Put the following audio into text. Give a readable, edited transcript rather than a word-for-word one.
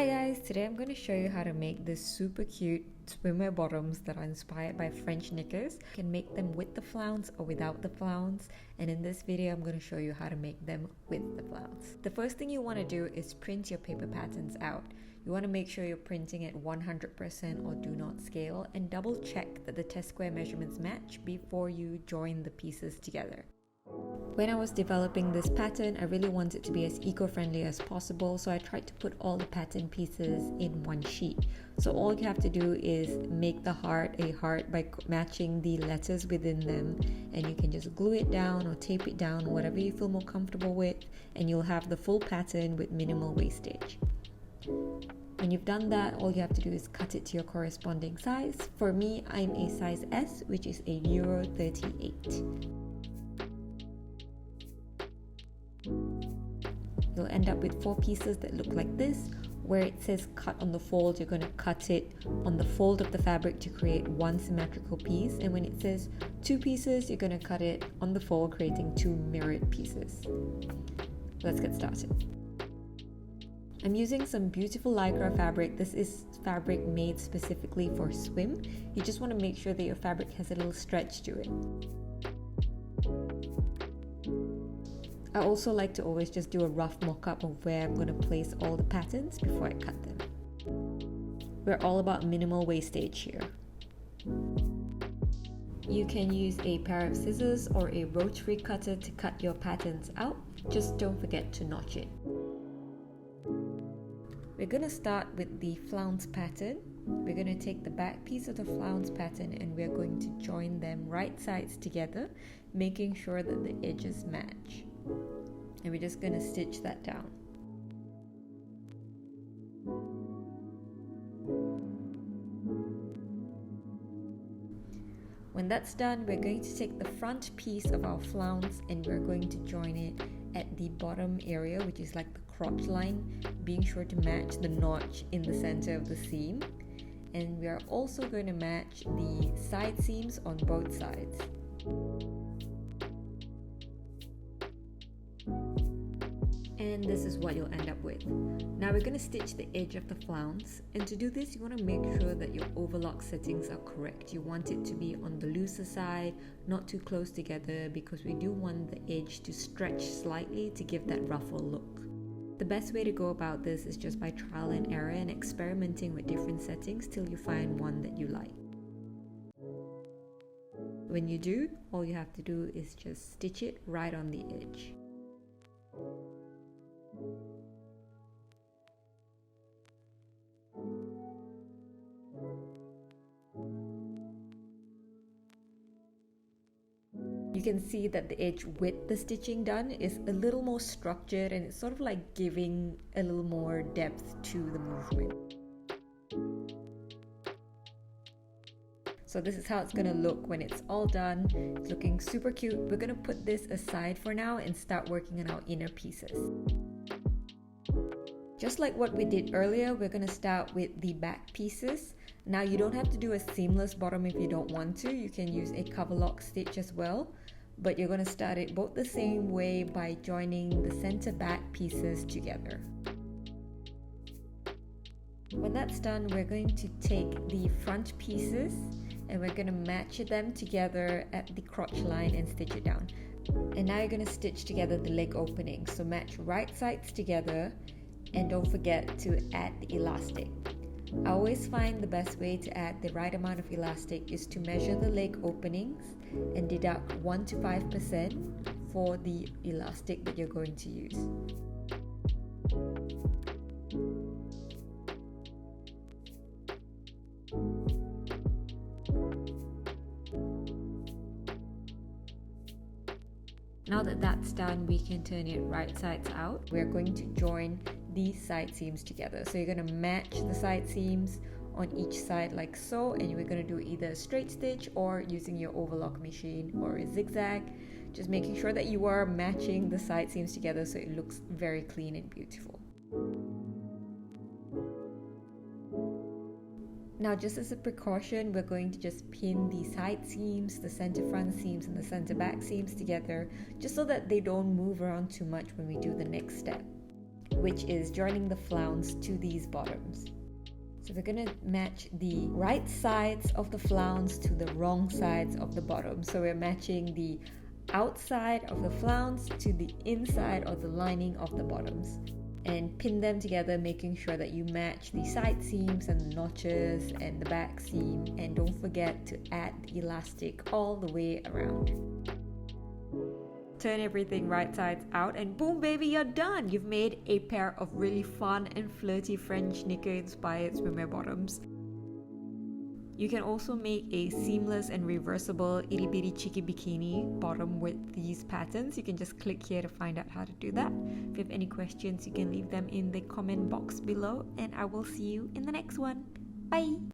Hi guys, today I'm going to show you how to make this super cute swimwear bottoms that are inspired by French knickers. You can make them with the flounce or without the flounce, and in this video I'm going to show you how to make them with the flounce. The first thing you want to do is print your paper patterns out. You want to make sure you're printing at 100% or do not scale, and double check that the test square measurements match before you join the pieces together. When I was developing this pattern, I really wanted it to be as eco-friendly as possible, so I tried to put all the pattern pieces in one sheet. So all you have to do is make the heart a heart by matching the letters within them, and you can just glue it down or tape it down, whatever you feel more comfortable with, and you'll have the full pattern with minimal wastage. When you've done that, all you have to do is cut it to your corresponding size. For me, I'm a size S, which is a Euro 38. You'll end up with 4 pieces that look like this. Where it says cut on the fold, you're going to cut it on the fold of the fabric to create one symmetrical piece, and when it says 2 pieces, you're going to cut it on the fold, creating 2 mirrored pieces. Let's get started. I'm using some beautiful lycra fabric. This is fabric made specifically for swim. You just want to make sure that your fabric has a little stretch to it. I also like to always just do a rough mock-up of where I'm going to place all the patterns before I cut them. We're all about minimal wastage here. You can use a pair of scissors or a rotary cutter to cut your patterns out. Just don't forget to notch it. We're going to start with the flounce pattern. We're going to take the back piece of the flounce pattern and we're going to join them right sides together, making sure that the edges match. And we're just going to stitch that down. When that's done, we're going to take the front piece of our flounce and we're going to join it at the bottom area, which is like the crotch line, being sure to match the notch in the center of the seam. And we are also going to match the side seams on both sides. And this is what you'll end up with. Now we're going to stitch the edge of the flounce, and to do this you want to make sure that your overlock settings are correct. You want it to be on the looser side, not too close together, because we do want the edge to stretch slightly to give that ruffle look. The best way to go about this is just by trial and error and experimenting with different settings till you find one that you like. When you do, all you have to do is just stitch it right on the edge. You can see that the edge with the stitching done is a little more structured, and it's sort of like giving a little more depth to the movement. So this is how it's going to look when it's all done. It's looking super cute. We're going to put this aside for now and start working on our inner pieces. Just like what we did earlier, we're going to start with the back pieces. Now you don't have to do a seamless bottom if you don't want to. You can use a cover lock stitch as well, but you're going to start it both the same way by joining the center back pieces together. When that's done, we're going to take the front pieces and we're going to match them together at the crotch line and stitch it down. And now you're going to stitch together the leg opening. So match right sides together, and don't forget to add the elastic. I always find the best way to add the right amount of elastic is to measure the leg openings and deduct 1 to 5% for the elastic that you're going to use. Now that that's done, we can turn it right sides out. We're going to join these side seams together. So you're going to match the side seams on each side like so, and we're going to do either a straight stitch or using your overlock machine or a zigzag, just making sure that you are matching the side seams together so it looks very clean and beautiful. Now, just as a precaution, we're going to just pin the side seams, the center front seams and the center back seams together, just so that they don't move around too much when we do the next step. which is joining the flounce to these bottoms. So we're going to match the right sides of the flounce to the wrong sides of the bottom. So we're matching the outside of the flounce to the inside of the lining of the bottoms, and pin them together, making sure that you match the side seams and the notches and the back seam, and don't forget to add the elastic all the way around. Turn everything right sides out and boom baby, you're done! You've made a pair of really fun and flirty French knicker inspired swimwear bottoms. You can also make a seamless and reversible itty bitty cheeky bikini bottom with these patterns. You can just click here to find out how to do that. If you have any questions, you can leave them in the comment box below, and I will see you in the next one. Bye!